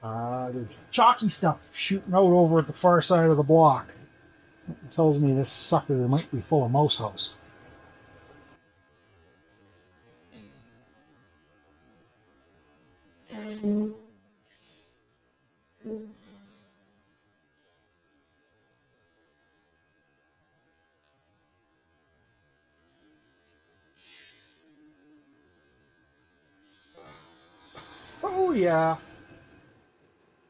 There's chalky stuff shooting out over at the far side of the block. It tells me this sucker might be full of mouse house. Oh yeah.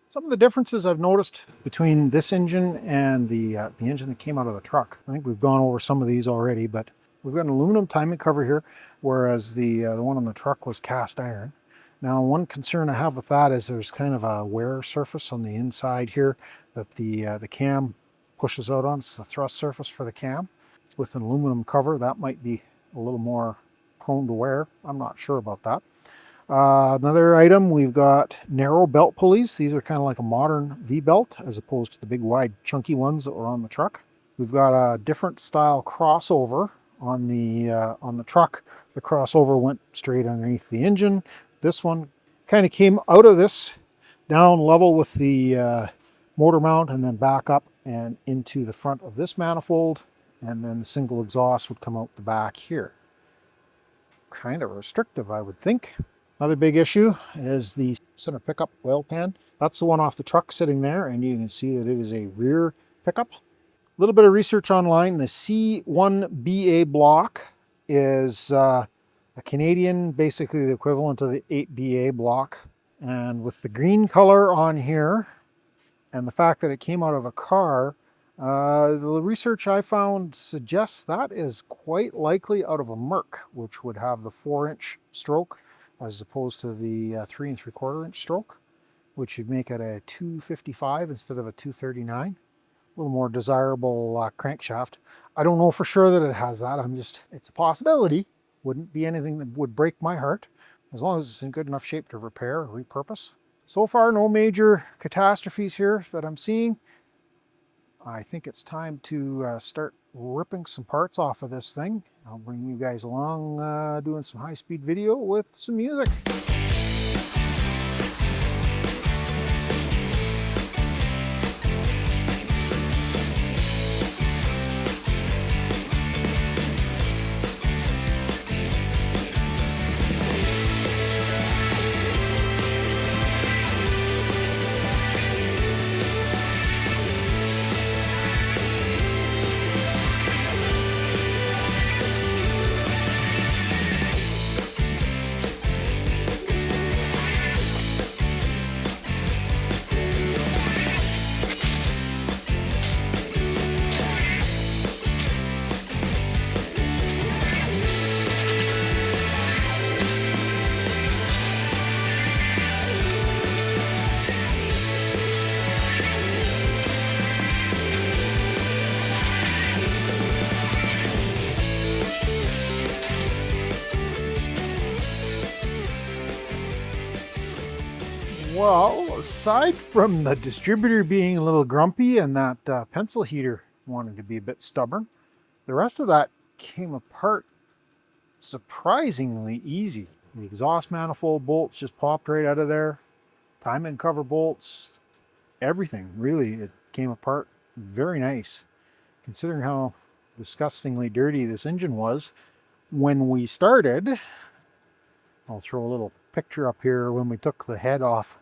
Some of the differences I've noticed between this engine and the engine that came out of the truck. I think we've gone over some of these already, but we've got an aluminum timing cover here, whereas the one on the truck was cast iron. Now, one concern I have with that is there's kind of a wear surface on the inside here that the cam pushes out on. It's the thrust surface for the cam. With an aluminum cover, that might be a little more prone to wear. I'm not sure about that. Another item, we've got narrow belt pulleys. These are kind of like a modern V-belt as opposed to the big wide chunky ones that were on the truck. We've got a different style crossover on the truck. The crossover went straight underneath the engine. This one kind of came out of this down level with the motor mount and then back up and into the front of this manifold, and then the single exhaust would come out the back here. Kind of restrictive, I would think. Another big issue is the center pickup oil pan. That's the one off the truck sitting there, and you can see that it is a rear pickup. A little bit of research online. The C1BA block is a Canadian, basically the equivalent of the 8BA block. And with the green color on here, and the fact that it came out of a car, the research I found suggests that is quite likely out of a Merc, which would have the 4-inch stroke as opposed to the 3 3/4 inch stroke, which would make it a 255 instead of a 239. A little more desirable crankshaft. I don't know for sure that it has that. It's a possibility. Wouldn't be anything that would break my heart, as long as it's in good enough shape to repair or repurpose. So far, no major catastrophes here that I'm seeing. I think it's time to start ripping some parts off of this thing. I'll bring you guys along doing some high-speed video with some music. Well, aside from the distributor being a little grumpy and that pencil heater wanting to be a bit stubborn, the rest of that came apart surprisingly easy. The exhaust manifold bolts just popped right out of there. Timing cover bolts, everything, really, it came apart very nice. Considering how disgustingly dirty this engine was when we started. I'll throw a little picture up here when we took the head off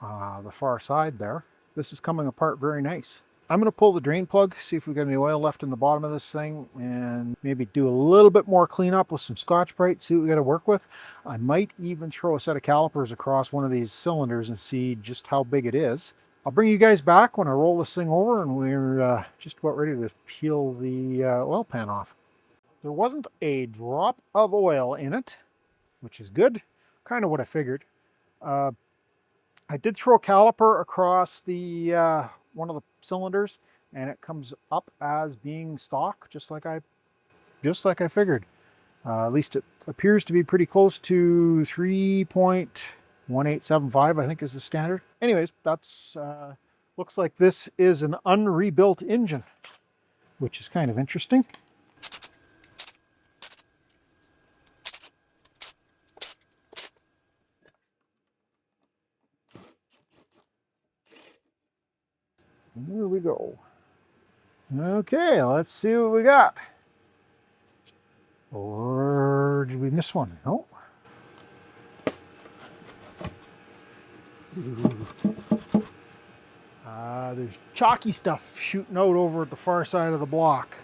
the far side there. This is coming apart very nice. I'm going to pull the drain plug, see if we've got any oil left in the bottom of this thing, and maybe do a little bit more cleanup with some Scotch-Brite, see what we got to work with. I might even throw a set of calipers across one of these cylinders and see just how big it is. I'll bring you guys back when I roll this thing over and we're just about ready to peel the oil pan off. There wasn't a drop of oil in it, which is good. Kind of what I figured. I did throw a caliper across the one of the cylinders, and it comes up as being stock, just like I figured. At least it appears to be pretty close to 3.1875, I think is the standard. Anyways, that's looks like this is an unrebuilt engine, which is kind of interesting. Here we go. Okay, let's see what we got. Or did we miss one? No. There's chalky stuff shooting out over at the far side of the block.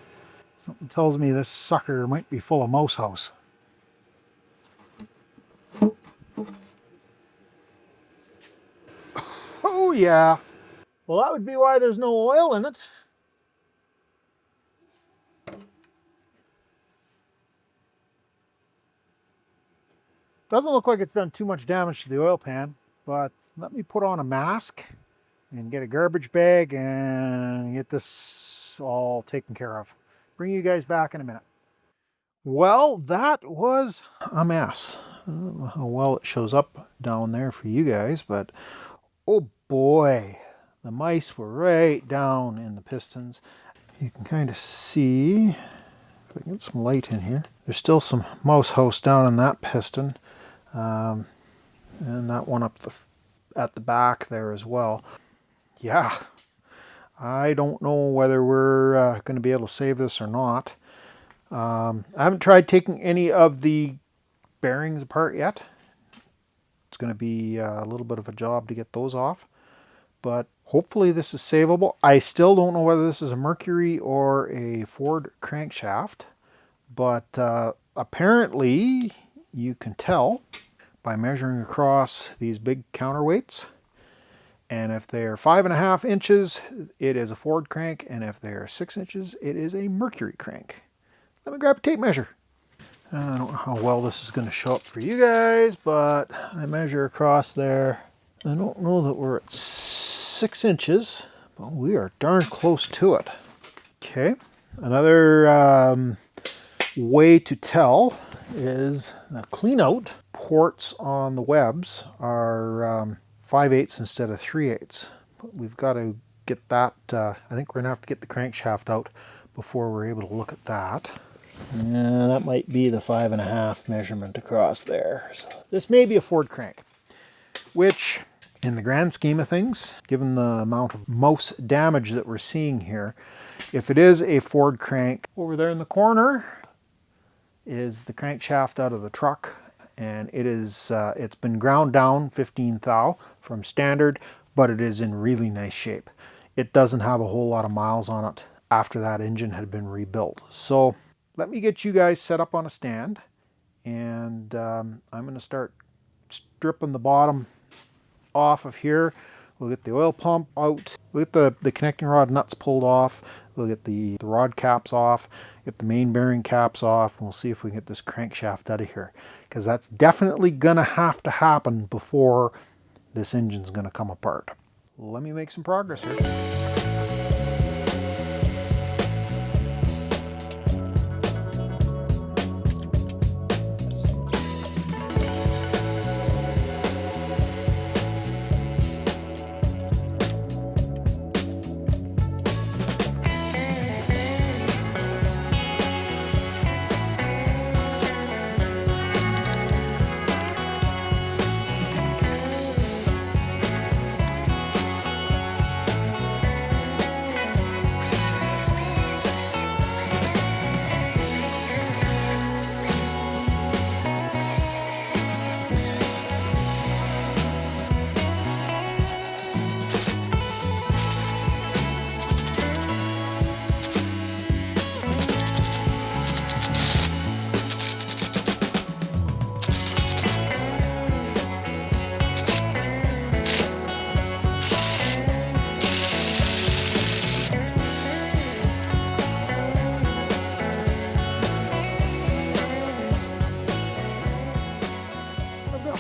Something tells me this sucker might be full of mouse house. Oh yeah. Well, that would be why there's no oil in it. Doesn't look like it's done too much damage to the oil pan, but let me put on a mask and get a garbage bag and get this all taken care of. Bring you guys back in a minute. Well, that was a mess. I don't know how well it shows up down there for you guys, but oh boy, the mice were right down in the pistons. You can kind of see, if I can get some light in here, there's still some mouse house down in that piston, and that one up at the back there as well. Yeah, I don't know whether we're going to be able to save this or not. I haven't tried taking any of the bearings apart yet. It's going to be a little bit of a job to get those off, but hopefully this is savable. I still don't know whether this is a Mercury or a Ford crankshaft, but apparently you can tell by measuring across these big counterweights. And if they're 5.5 inches, it is a Ford crank, and if they're 6 inches, it is a Mercury crank. Let me grab a tape measure. I don't know how well this is going to show up for you guys, but I measure across there. I don't know that we're at 6 inches, but we are darn close to it. Okay, another way to tell is the clean out ports on the webs are 5/8 instead of 3/8. But we've got to get that, I think we're going to have to get the crankshaft out before we're able to look at that. Yeah, that might be the 5.5 measurement across there. So this may be a Ford crank, which in the grand scheme of things, given the amount of mouse damage that we're seeing here, if it is a Ford crank, over there in the corner is the crankshaft out of the truck, and it is it's been ground down 15 thou from standard, but it is in really nice shape. It doesn't have a whole lot of miles on it after that engine had been rebuilt. So let me get you guys set up on a stand, and I'm going to start stripping the bottom off of here. We'll get the oil pump out, we'll get the connecting rod nuts pulled off, we'll get the rod caps off, get the main bearing caps off, and we'll see if we can get this crankshaft out of here, because that's definitely going to have to happen before this engine's going to come apart. Let me make some progress here.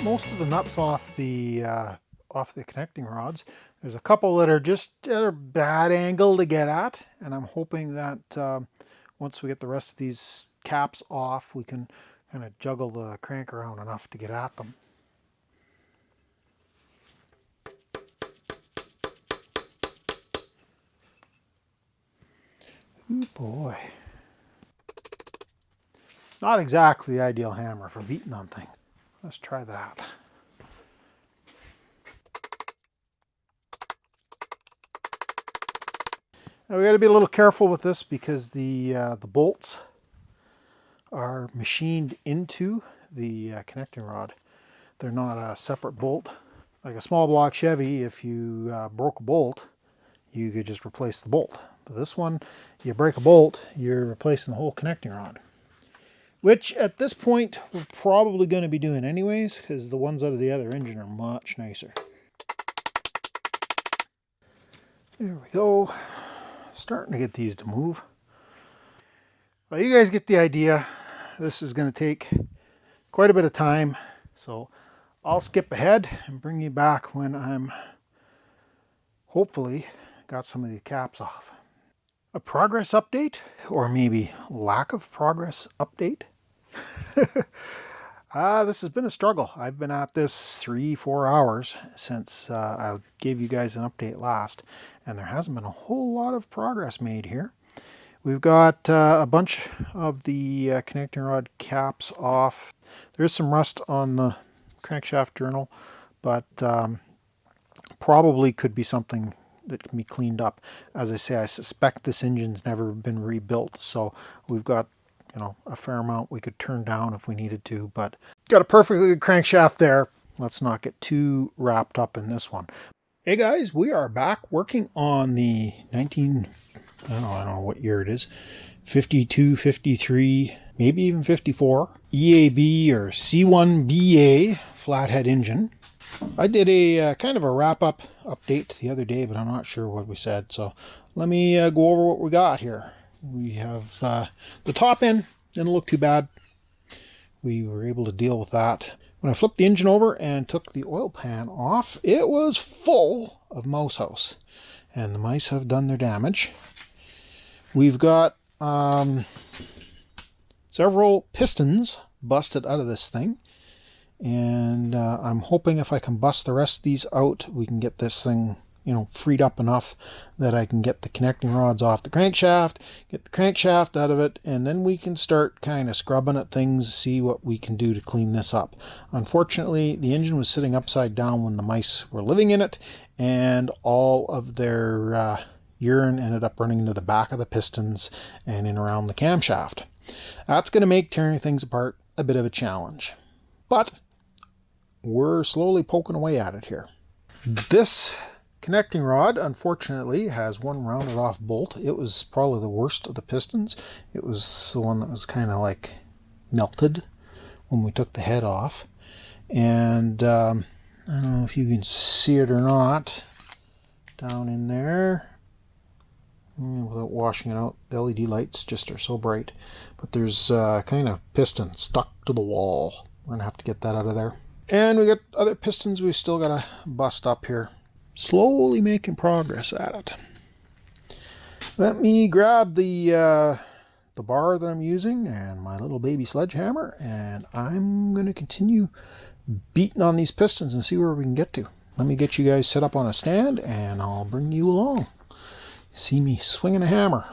Most of the nuts off the connecting rods. There's a couple that are just at a bad angle to get at, and I'm hoping that once we get the rest of these caps off, we can kind of juggle the crank around enough to get at them. Oh boy. Not exactly the ideal hammer for beating on things. Let's try that. Now we got to be a little careful with this because the bolts are machined into the connecting rod. They're not a separate bolt. Like a small block Chevy, if you broke a bolt, you could just replace the bolt. But this one, you break a bolt, you're replacing the whole connecting rod. Which at this point, we're probably going to be doing anyways, because the ones out of the other engine are much nicer. There we go. Starting to get these to move. Well, you guys get the idea. This is going to take quite a bit of time. So I'll skip ahead and bring you back when I'm hopefully got some of the caps off. A progress update, or maybe lack of progress update. This has been a struggle. I've been at this 3-4 hours since I gave you guys an update last, and there hasn't been a whole lot of progress made here. We've got a bunch of the connecting rod caps off. There's some rust on the crankshaft journal, but probably could be something that can be cleaned up. As I say, I suspect this engine's never been rebuilt, so we've got, you know, a fair amount we could turn down if we needed to, but got a perfectly good crankshaft there. Let's not get too wrapped up in this one. Hey guys, we are back working on the I don't know what year it is, 52, 53, maybe even 54 EAB or C1BA flathead engine. I did a kind of a wrap-up update the other day, but I'm not sure what we said, so let me go over what we got here. We have the top end, didn't look too bad. We were able to deal with that. When I flipped the engine over and took the oil pan off, it was full of mouse house, and the mice have done their damage. We've got several pistons busted out of this thing, and I'm hoping if I can bust the rest of these out, we can get this thing, you know, freed up enough that I can get the connecting rods off the crankshaft, get the crankshaft out of it, and then we can start kind of scrubbing at things, see what we can do to clean this up. Unfortunately, the engine was sitting upside down when the mice were living in it, and all of their urine ended up running into the back of the pistons and in around the camshaft. That's going to make tearing things apart a bit of a challenge, but we're slowly poking away at it here. This connecting rod, unfortunately, has one rounded off bolt. It was probably the worst of the pistons. It was the one that was kind of like melted when we took the head off. And I don't know if you can see it or not, down in there, without washing it out, the LED lights just are so bright. But there's kind of piston stuck to the wall. We're gonna have to get that out of there. And we got other pistons we still gotta bust up here. Slowly making progress at it. Let me grab the bar that I'm using and my little baby sledgehammer, and I'm going to continue beating on these pistons and see where we can get to. Let me get you guys set up on a stand and I'll bring you along. See me swinging a hammer.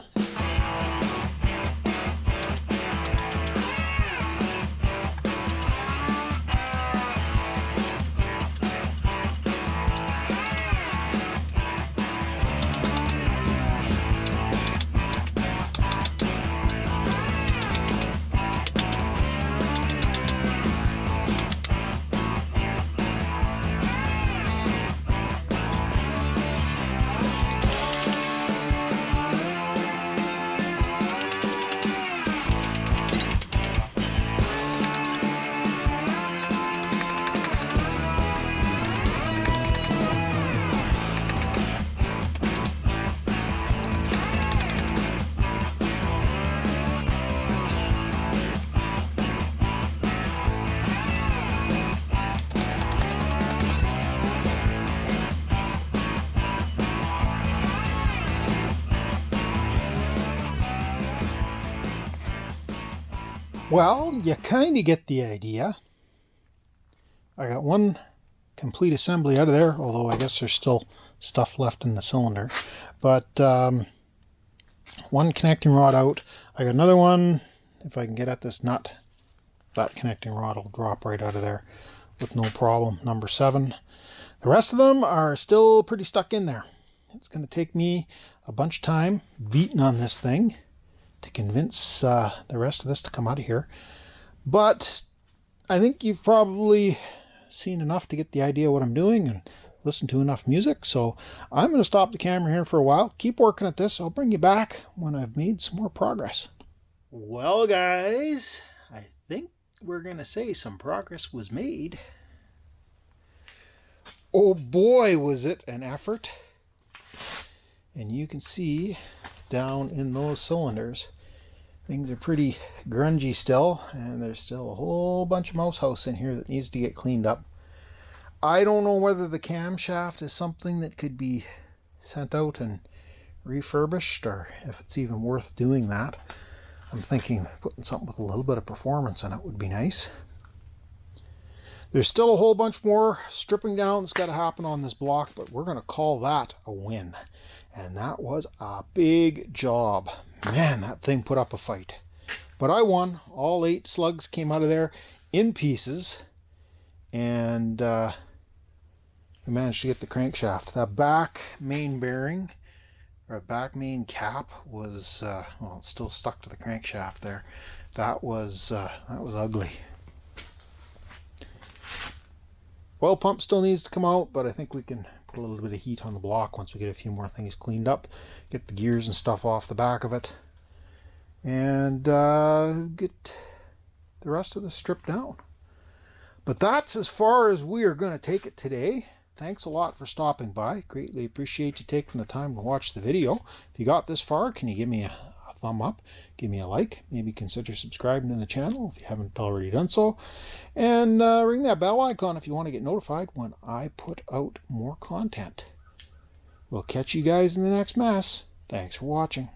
Well, you kind of get the idea. I got one complete assembly out of there, although I guess there's still stuff left in the cylinder. But one connecting rod out. I got another one. If I can get at this nut, that connecting rod will drop right out of there with no problem. Number 7. The rest of them are still pretty stuck in there. It's going to take me a bunch of time beating on this thing to convince the rest of this to come out of here. But I think you've probably seen enough to get the idea of what I'm doing and listen to enough music. So I'm going to stop the camera here for a while. Keep working at this. I'll bring you back when I've made some more progress. Well, guys, I think we're going to say some progress was made. Oh boy, was it an effort. And you can see down in those cylinders, things are pretty grungy still, and there's still a whole bunch of mouse house in here that needs to get cleaned up. I don't know whether the camshaft is something that could be sent out and refurbished, or if it's even worth doing that. I'm thinking putting something with a little bit of performance in it would be nice. There's still a whole bunch more stripping down that's got to happen on this block, but we're going to call that a win. And that was a big job. Man, that thing put up a fight. But I won. All 8 slugs came out of there in pieces. And I managed to get the crankshaft. The back main bearing, or back main cap, was, well, it's still stuck to the crankshaft there. That was ugly. Oil pump still needs to come out, but I think we can put a little bit of heat on the block once we get a few more things cleaned up, get the gears and stuff off the back of it, and get the rest of this stripped down. But that's as far as we are going to take it today. Thanks a lot for stopping by. Greatly appreciate you taking the time to watch the video. If you got this far, can you give me a thumb up, give me a like, maybe consider subscribing to the channel if you haven't already done so, and ring that bell icon if you want to get notified when I put out more content. We'll catch you guys in the next mess. Thanks for watching.